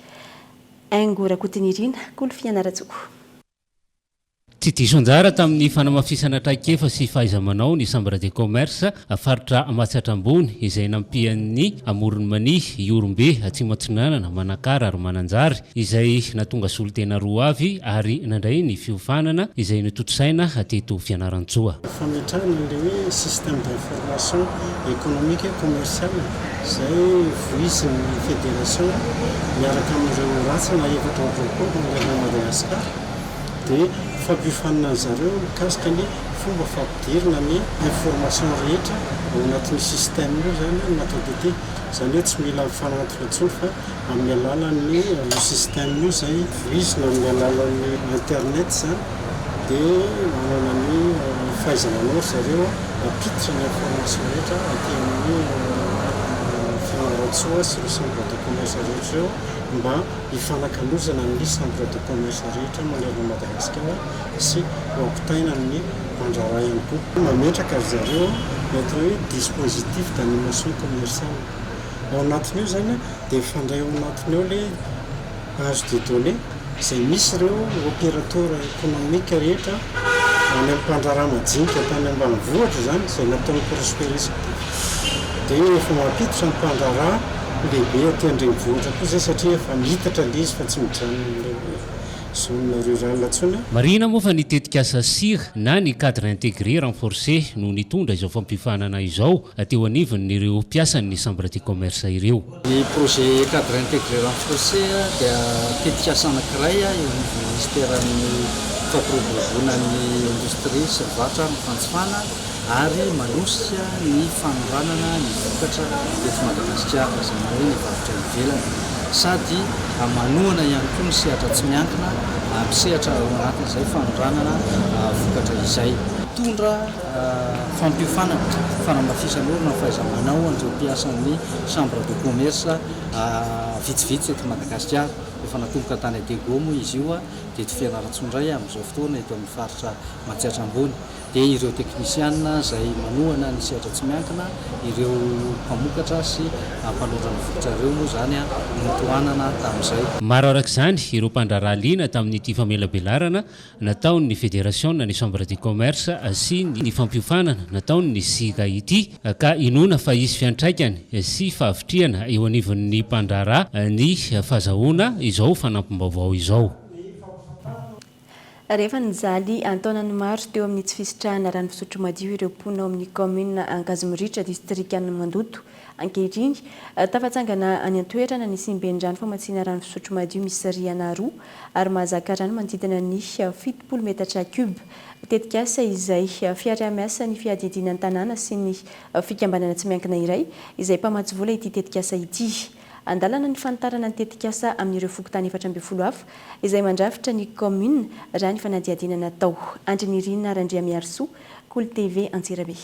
Aingo Rakotinirina, Kolo Fianarantsoa. Tsy diso anjara tamin'ny fanamafisana traikefa sy fahaiza-manao ny chambre de commerce faritra Mahatsiatrambony izay nampian'ny Amorony Mani, Iorombe, Atsimatsinanana, Manakara ary Mananjary izay natonga solotena roa avy ary nandray ny fiofanana izay nototosaina teto Fianarantsoa. Fametrahana ilay hoe système d'information économique et commerciale izay voisin'ny fédération miaraka amin'ireo ratsana efatra roapolo Madagasikara dia fampiofanana zareo mikasika ny fomba fampidirana ny information rehetra ao anatin'ny système io zany natao dia zany hoe tsy mila fanantona intsony fa amin'ny alalan'ny système io izay voizina amin'ny alalan'ny internet zany dia manana ny fahaiza-manao zareo ampititra ny information rehetra aty amin'ny antsoa sy ireo chambre de commerce rehetra eo mba hifanakalozana amin'ny chambre de commerce rehetra manerana Madagasikara sy hoampitaina amin'ny mpandraharaha ihany koa. Mametraka ry zareo mety hoe dispositif d'animation commerciale. Ao anatin'io zany dia fandray ao anatiny eo le base de données izay misy ireo opérateur économique rehetra any amin'ny mpandraharaha majinika tany ambanivohitra zany izay nataony prospérer dia efa mampiditra ny mpandraharaha lehibe aty an-drenivohitra koa zay satria efa mitatra le izy fa tsy mijanona zone rurale intsony. Marina moa fa nitetika asa sira na ny cadre intégré renforcé no nitondra izao fampifanana izao teo anivon'ireo mpiasan'ny chambre de commerce ireo. Ny projet cadre intégré renforcé dia tetika asa anankiray eo ministèran'ny fampiroboroboana ny indostrie sy vatra mifantsifana ary manosika ny fanoranana ny vokatra eto Madagasikara izany hoe ny varotra ivelany sady manohana ihany koa ny sehatra tsy miankina amin'ny sehatra ao anatin'izay fanoranana vokatra izay tondra fampiofanana fanamafisan'olona fahaiza-manao an'ireo mpiasan'ny chambre de commerce vitsivitsy eto Madagasikara. Efa natomboka tany Adego moa izy io dia tsy fianarantsoandray amin'izao fotoana eto amin'ny faritra Matsiatra Ambony. Dia ireo teknisianina izay manohana ny sehatra tsy miankina, ireo mpamokatra sy mpalondrana vokatra ireo moa zany notoanana tamin'izay. Maro arak'izany ireo mpandraharaha liana tamin'ity famelabelarana nataon'ny fédération ny chambre de commerce sy ny fampiofanana nataon'ny sika ity ka inona fa izy fiantraikany sy fahavitriana eo anivon'ny mpandraharaha ny fahazahoana izao fanampim-baovao izao. Rehefa nizaly antaonany maro teo amin'ny tsy fisitrahana rano fisotro madio ireo mponina ao amin'ny commune Ankazomoritra district Mandoto ankehitriny tafatsangana any an-toerana ny simbendrano famatsiana rano fisotro madio misy rihana roa ary mahazaka rano manodidina ny 7 metatra cube. Tetika asa izay fiara-miasa ny fiadidiana tanàna sy ny fikambanana tsy miankina iray izay mpamatsy vola ity tetika asa ity. Andalana ny fantarana ny tetika asa amin'ireo fokotany 420 hafa izay mandrafitra ny commune raha ny fanadiadiana natao. Andrinirina Randriamiarso, Cool TV Antsirabe.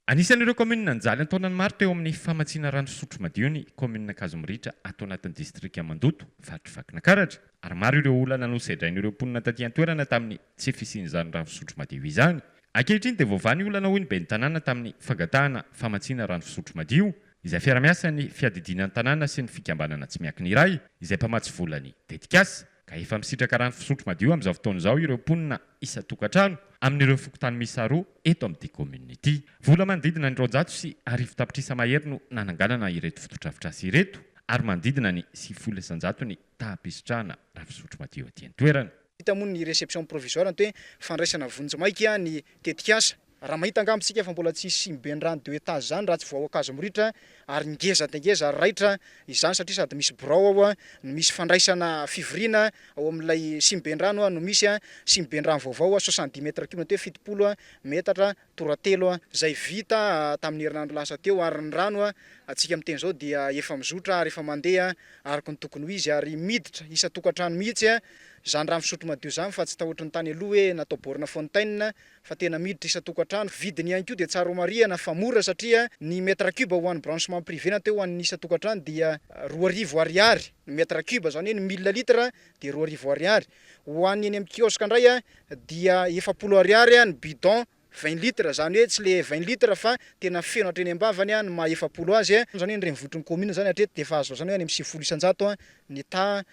Anisan'ireo commune nanjaly antaonany maro teo amin'ny famatsiana rano fisotro madio ny commune Ankazomoritra atao anatin'ny district Mandoto faritra Vakinakaratra ary maro ireo olana no sedrain'ireo mponina taty an-toerana tamin'ny tsy fisian'izany rano fisotro madio izany. Ankehitriny dia voavany olana hoy ny ben'ny tanàna tamin'ny fagatahana famatsiana rano fisotro madio izay fiara-miasa ny fiadidiana tanàna sy ny fikambanana tsy miankina iray izay mpamatsy volany tetikasa ka efa misitraka rano fisotro madio amin'izao fotoana izao ireo mponina isa-tokantrano amin'ireo fokotany miisa roa eto amin'ity commune ity. Vola manodidina ny 300 sy arivo tapitrisa mahery no nananganana ireto fototra-afitrasa ireto ary manodidina ny 700 ny taham-pisitrahana rano fisotro madio aty an-toerana. Hita moa ny réception provisoire ny hoe fandraisana vonjy-maika ny tetikasa. Raha mahita angambitsika fa mbola tsy simbendrano 2 étages zany raha tsy vao Ankazomoritra ary ngeza tengeza raitra izany satria sady misy birao ao no misy fandraisana fivoriana ao amin'ilay simbendrano no misy simbendrano vaovao 70 mètres cube hoe 70 metatra toratelo izay vita tamin'ny herinandro lasa teo ary ny rano atsika miteny zao dia efa mizotra ary efa mandeha araka ny tokony ho izy ary miditra isa-tokantrano mihitsy zany rano fisotro madio zany fa tsy tahotra ny tany aloha hoe natao borna fontaine fa tena miditra isa-tokantrano vidiny ihany koa dia tsara marihana fa mora satria ny metre cube ho an'ny branchement privé na teo ho an'ny isa-tokantrano dia 2,000 ariary ny metre cube zany hoe 1000 litre dia 2,000 ariary ho an'ny eny amin'ny kiosque ndray dia 700 ariary ny bidon 20 litres zany hoe tsy le 20 litres fa tena feno hatreny ambavany ny maha 700 azy zany hoe renivohitriny commune zany hatreto dia efa azo zany hoe any amin'ny 700 ny ta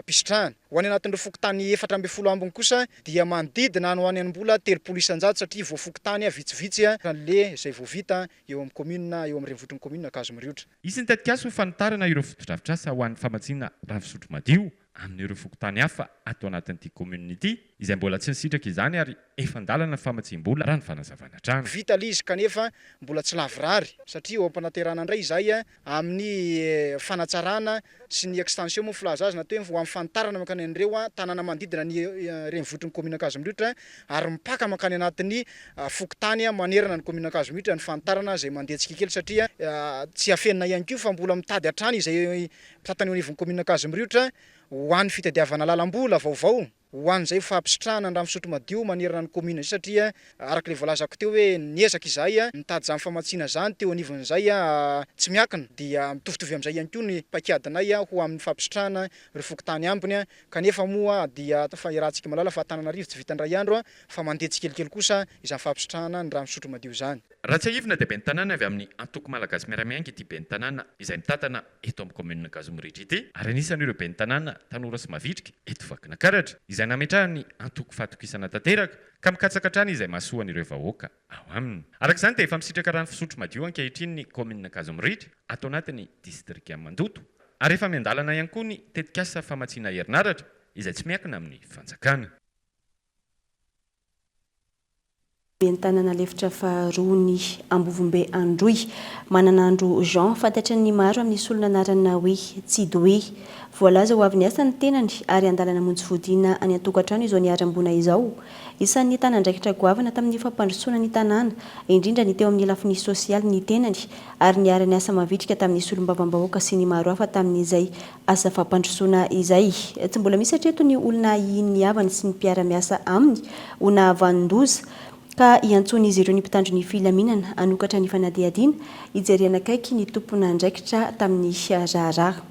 pisitrahana ho any anatin'ireo fokotany 410 ambiny kosa dia manodidina any ho any ambola 300 satria vao fokotany vitsivitsy le izay vao vita eo amin'ny commune eo amin'ny renivohitriny commune Ankazomoritra. Isin'ny tetikasa ho fanotarana ireo fotodrafitrasa ho an'ny famatsiana rano fisotro madio amin'ireo fokotany hafa atao anatin'ity commune ity izay mbola tsy nisitraka izany ary efa andalana famatsim-bola raha ny fanazavana trano. Vita le izy kanefa mbola tsy lavrary satria eo ampanaterana indray izay amin'ny fanatsarana sy ny extension moa filaza azy natao ho amin'ny fanotarana mankany an'ireo tanàna manodidina ny renivohitriny commune Ankazomoritra ary mipaka mankany anatin'ny fokotany manerana ny commune Ankazomoritra ny fanotarana izay mandeha tsikikely satria tsy afenina ihany koa fa mbola mitady hatrany izay tatany anivon'ny commune Ankazomoritra ho an'ny fitadiavana lalam-bola vaovao hoan'izay fampisitrahana ny rano fisotro madio manerana ny commune izy satria araka le voalazako teo hoe niezaka izahay nitady zany famatsiana zany teo anivon'izay tsy miakina dia mitovitovy amin'izay ihany koa ny pakiadinay ho amin'ny fampisitrahana ry fokotany ambiny kanefa moa dia fa irahantsika malala fa Antananarivo tsy vita indray andro fa mandeha tsikelikely kosa izany fampisitrahana ny rano fisotro madio zany. Raha tsy aivina dia ben'ny tanàna avy amin'ny antoko malagasy miaramiangy ity ben'ny tanàna izay mitantana eto amin'ny commune Kazomoritra ity ary anisan'ireo ben'ny tanàna tanora sy mavitrika eto Vakinakaratra izay nametrahany antoko fahatokisana tanteraka ka mikatsaka hatrany izay mahasoan'ireo vahoaka ao aminy. Araka izany dia efa misitraka rano fisotro madio ankehitriny ny commune Kazomoritra atao anatin'ny district Mandoto ary efa miandalana ihany koa ny tetikasa famatsiana herinaratra izay tsy miankina amin'ny fanjakana. ben'ny tanàna lefitra faharoa ny Ambovombe Androy manan'andro Jean fantatry ny maro amin'ny solona anarana hoe Tsidoe voalaza ho avy niasa ny tenany ary andalana monjy fodina any an-tokantrano izao niara-mbona izao isan'ny tanandraikitra goavana tamin'ny fampandrosoana ny tanàna indrindra ny teo amin'ny lafiny sosialy ny tenany ary niara ny asa mavitrika tamin'ny solom-bavambahoaka sy ny maro hafa tamin'izay asa fampandrosoana izay tsy mbola misy hatreto ny olona ny havany sy ny mpiara-miasa aminy ho nahavanondoza ka iantsony izy ireo ny mpitandro ny filaminana anokatra ny fanadihadiana ijerena akaiky ny tompona andraikitra tamin'ny raharaha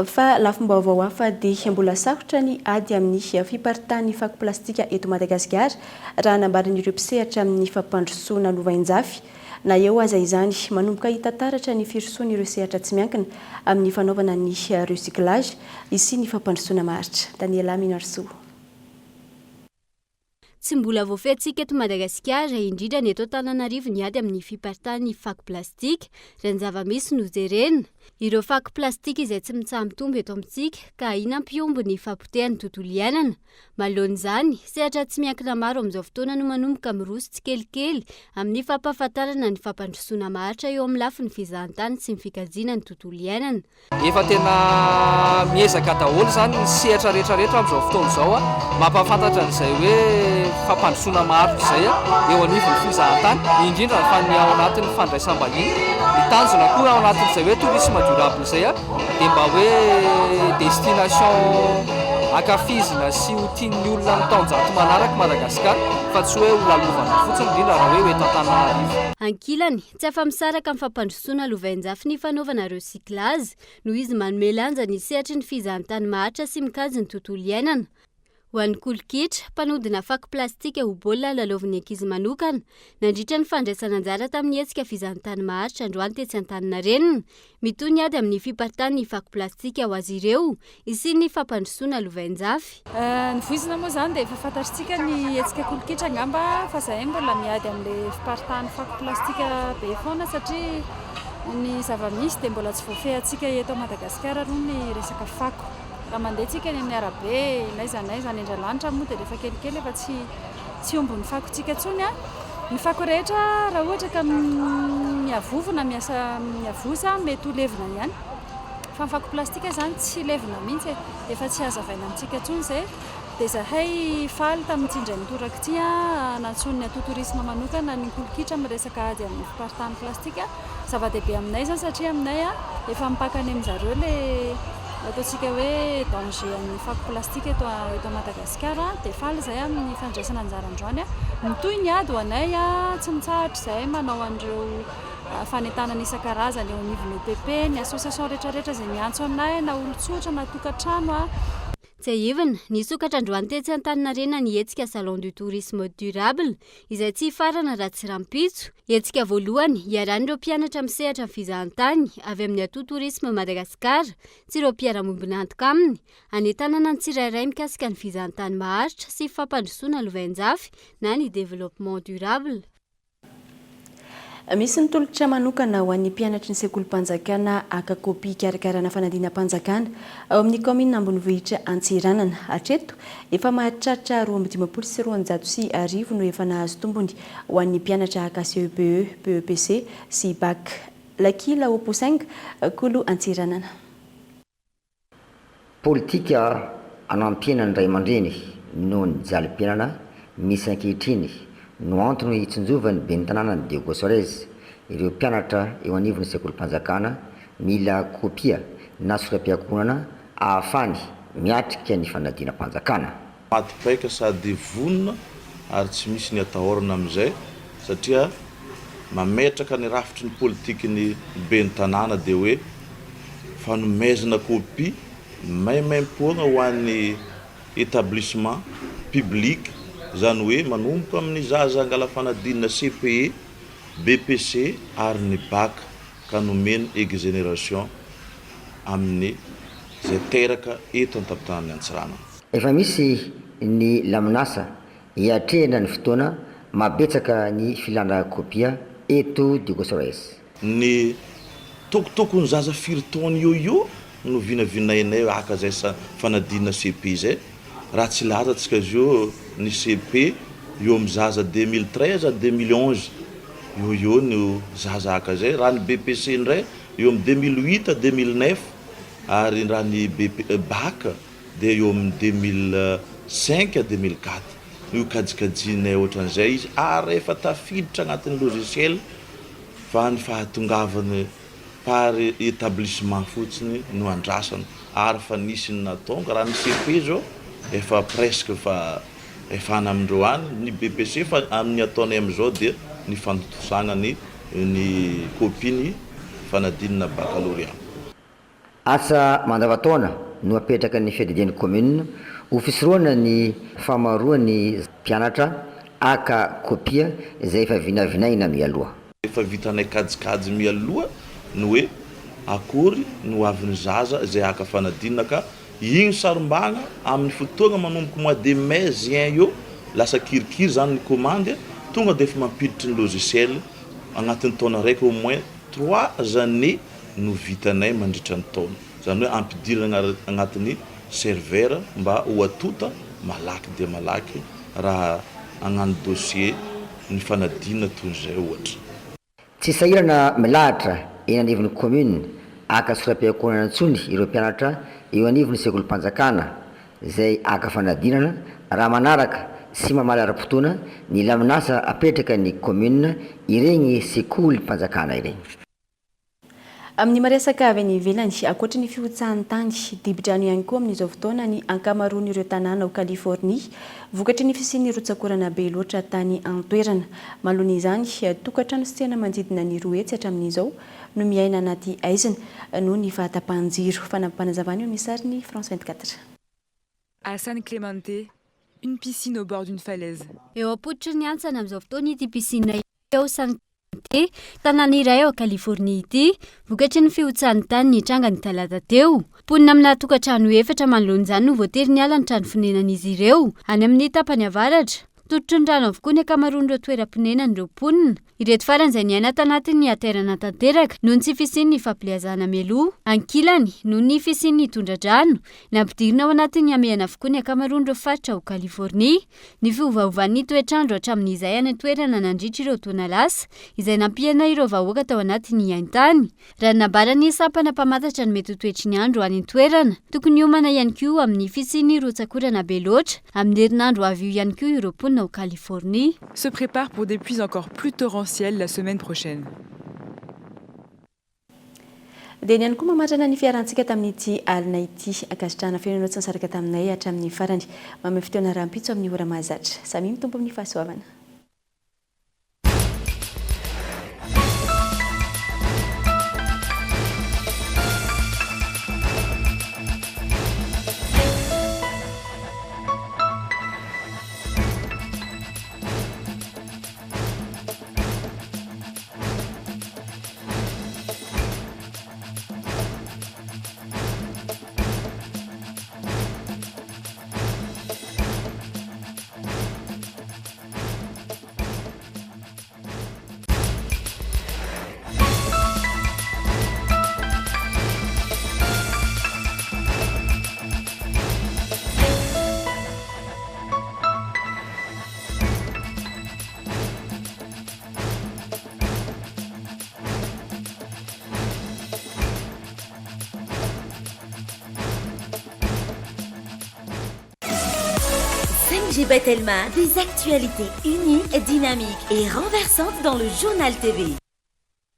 fa lafim-baovao hafa dia mbola sarotra ny ady amin'ny fiparitahan'ny fako plastika eto Madagasikara raha nambaran'ireo mpisehatra amin'ny fampandrosoana lovain-jafy na eo aza izany manomboka hitantaratra ny firosoan'ireo sehatra tsy miankina amin'ny fanaovana ny recyclage isy ny fampandrosoana maharitra. Daniela Minarso. Tsy mbola voafehintsika eto Madagasikara indrindra ny eto Antananarivo niady amin'ny fiparitahan'ny fako plastika raha ny zava-misy no jerena. Ireo fako plastika izay tsy mitsambitombo eto amintsika ka inampiombo ny fampotehany tontolo iainana. Malohany sehatra tsy miankina maro amin'izao fotoana no manomboka miroso tsikelikely amin'ny fampahafantarana ny fampandrosoana maharitra eo amin'ny lafiny fizahantany sy ny fikajiana ny tontolo iainana. Efa tena miezaka daholo zany ny sehatra rehetrarehetra amin'izao fotoana izao mampahafantatra an'izay hoe fampandrosoana maharitra izay eo anivon'ny fizahantany indrindra fa ny ao anatin'ny fandraisam-bahiny ny tanjona koa ao anatin'izay hoe tourisme durable izay dia mba hoe destination akafizina sy ho tian'ny olona ny taonjato manaraka Madagasikara fa tsy hoe ho lalovana fotsiny indrindra raha hoe eto Antananarivo. Ankilany tsy afa-misaraka amin'ny fampandrosoana lovain-jafy ny fanaovana recyclage noho izy manome lanja ny sehatry ny fizahantany maharitra sy mikajy ny tontolo iainana. Ho an'ny kolokitra, mpanodina fako plastika ho baolina lalaovin'ny ankizy manokana, nandritra ny fandraisana anjara tamin'ny hetsika fizahantany maharitra androany tetsy Antaninarenina, mitoy ny ady amin'ny fiparitahan'ny fako plastika ho azy ireo, isy ny fampandrosoana lovain-jafy. Ny voizina moa zany dia efa fantatritsika ny hetsika kolokitra angamba fa zahay mbola miady amin'ilay fiparitahan'ny fako plastika be foana satria ny zava-misy dia mbola tsy voafehintsika eto Madagasikara aloha ny resaka fako. Raha mandeha tsika ny amin'ny arabe naiza endralanitra moa dia rehefa kelikely efa tsy ombo ny fakontsika tsony ny fako rehetra raha ohatra ka miavovona miavoza mety ho levina ihany fa ny fako plastika zany tsy levina mihitsy efa tsy hazavaina amintsika tsony zay dia zahay faly tamin'ny tsindrainy toraka ity nantson'ny atotorisme manokana ny kolokitra miresaka ady amin'ny fiparitahan'ny plastika zava-dehibe aminay zany satria aminay efa mipakany amin'izareo le ataontsika hoe danger amin'ny fako plastika eto Madagasikara dia faly zay amin'ny fandraisana anjara androany mitoy ny ady ho anay tsy mitsahatra zay manao an'ireo fanentanana isan-karazany eo anivon'ny EPP ny association rehetrarehetra izay miantso anay na olon-tsotra na tokantrano Tsy aivana, nisokatra androany tetsy Antaninarenina ny hetsika salon du tourisme durable izay tsy hifarana raha tsy rampitso. Hetsika voalohany iarahan'ireo mpianatra misehatra amin'ny fizahantany avy amin'ny ato tourisme Madagasikara sy ireo mpiara-mombona antoka aminy hanetanana ny tsirairay mikasika ny fizahantany maharitra sy fampandrosoana lovain-jafy na ny développement durable. Misy ny tolotra manokana ho an'ny mpianatry ny sekolim-panjakana akakopy karakarana fanadina-panjakana ao amin'ny commune Ambonivohitra Antsiranana. Hatreto efa mahatratra 2,5 sy 2,100 no efa nahazo tombony ho an'ny mpianatra CEPE, PEPC sy BAC. Lakila Oposainga, Kolo Antsiranana. Politika anampiana ny ray aman-dreny noho ny jalim-pianana misy ankehitriny no antony hitsinjovany ben'ny tanàna ny Diego Soares ireo mpianatra eo anivon'ny sekolim-panjakana mila kopia na sora-piakonana ahafany miatrika ny fanadinam-panjakana. Maty-paika sady vonona ary tsy misy ny atahorana amin'izay satria mametraka ny rafitry ny politiky ny be ny tanàna dia hoe fanomezana kopia maimaimpona ho an'ny établissement public, zany hoe manomboka amin'ny zaza angala fanadinana CPE, BPC ary ny BAC ka nomeny exonération amin'ny zay teraka eto an-tampon-tanàna Antsirana. Efa misy ny laminasa hiatrehana ny fotoana mabetsaka ny filana kopia eto Diogosores. Ny tokotokony zaza firy taona io no vinavinainay aka zay fanadinana CP zay raha tsy lazatsika izy io ny CP eo amin'ny zaza 2013 2011 io no zaza aka zay, raha ny BPC ndray eo amin'ny 2008 2009 ary raha ny BAC dia eo amin'ny 2005 2004 io kajikajinay ohatran'izay izy ary efa tafiditra agnatin'ny logiciel fa ny fahatongavany pary établissement fotsiny no andrasana ary fa nisy ny natonga raha ny CP zao efa presque fa efa anamindreo any ny BPC fa amin'ny ataonay amin'izao dia ny fandotosana ny kopia ny fanadinana baccalauréat. Asa mandavataona no apetraka ny fiadidian'ny commune ho fisoroana ny famaroan'ny mpianatra aka kopia izay efa vinavinaina mialoha. Efa vitanay kajikajy mialoha no hoe akory no avin'ny zaza izay aka fanadinana ka igny sarombagna amin'ny fotoagna manomboka mois de mai juin io lasa kirikiry zany ny commande tonga dia efa mampiditry ny logiciel agnatin'ny taona raiky au moins 3 années no vitanay mandritra ny taona, zany hoe ampidirana agnatin'ny serveur mba ho atota malaky dia malaky raha agnano dossier ny fanadinana toy izay ohatra. Tsy sahirana milahatra eny anivon'ny commune aka soram-piankonana antsony ireo mpianatra eo anivon'ny sekolim-panjakana izay aka fanadinana raha manaraka sy mamaly ara-potoana ny laminasa apetraka ny commune ireny sekolim-panjakana ireny. Amin'ny maresaka avy any ivelany, ankoatra ny fihotsahany tany, dibidrano ihany koa amin'izao fotoana ny ankamaroan'ireo tanàna ao Californie, vokatry ny fisian'ny rotsakorana be loatra tany antoerana. Malohany izany, tokantrano sy tsena manodidina ny roetsy hatramin'izao no miaina anaty aizana noho ny fahatapahan-jiro. Fanampanazavana eo misy ny France 24. À San Clemente, une piscine au bord d'une falaise. Eo apoditry ny antsana amin'izao fotoana ity piscine eo San tanàna iray ao Californie ity, vokatry ny fihotsan'ny tany nitranga ny talata teo. Ponina amina tokantrano efatra manoloana izany no voatery ny ala ny trano fonenan'izy ireo. Any amin'ny tapany avaratra, tototry ny rano avokoa ny ankamaroan'ireo toeram-ponenan'ireo ponina. Ireto farany izay niaina tanatin'ny aterana tanteraka noho ny tsy fisian'ny fampileazana mialoha. Ankilany noho ny fisian'ny tondra-drano nampidirina ao anatin'ny amehana avokoa ny ankamaroan'ireo faritra ao Californie. Ny fiovaovan'ny toetrandro hatramin'izay any toerana nandritra ireo taona lasa izay nampihana ireo vahoaka tao anatin'ny haintany. Raha nabarany sampana mpamantatra ny mety toetry ny andro any toerana, tokony homana ihany koa amin'ny fisian'ny rotsakorana be loatra amin'ny herinandro avy io ihany koa ireo ponina ao Californie. Se prépare pour des pluies encore plus torrentielles la semaine prochaine. Dia niany koa mamatrana ny fiarantsika tamin'ity alina ity akasitrahana fiainana tsy nisaraka taminay hatramin'ny farany mamy fotoana rahampitso amin'ny ora mahazatra. Samy mitombo amin'ny fahasoavana. Telma, des actualités uniques, dynamiques et renversantes dans le journal TV.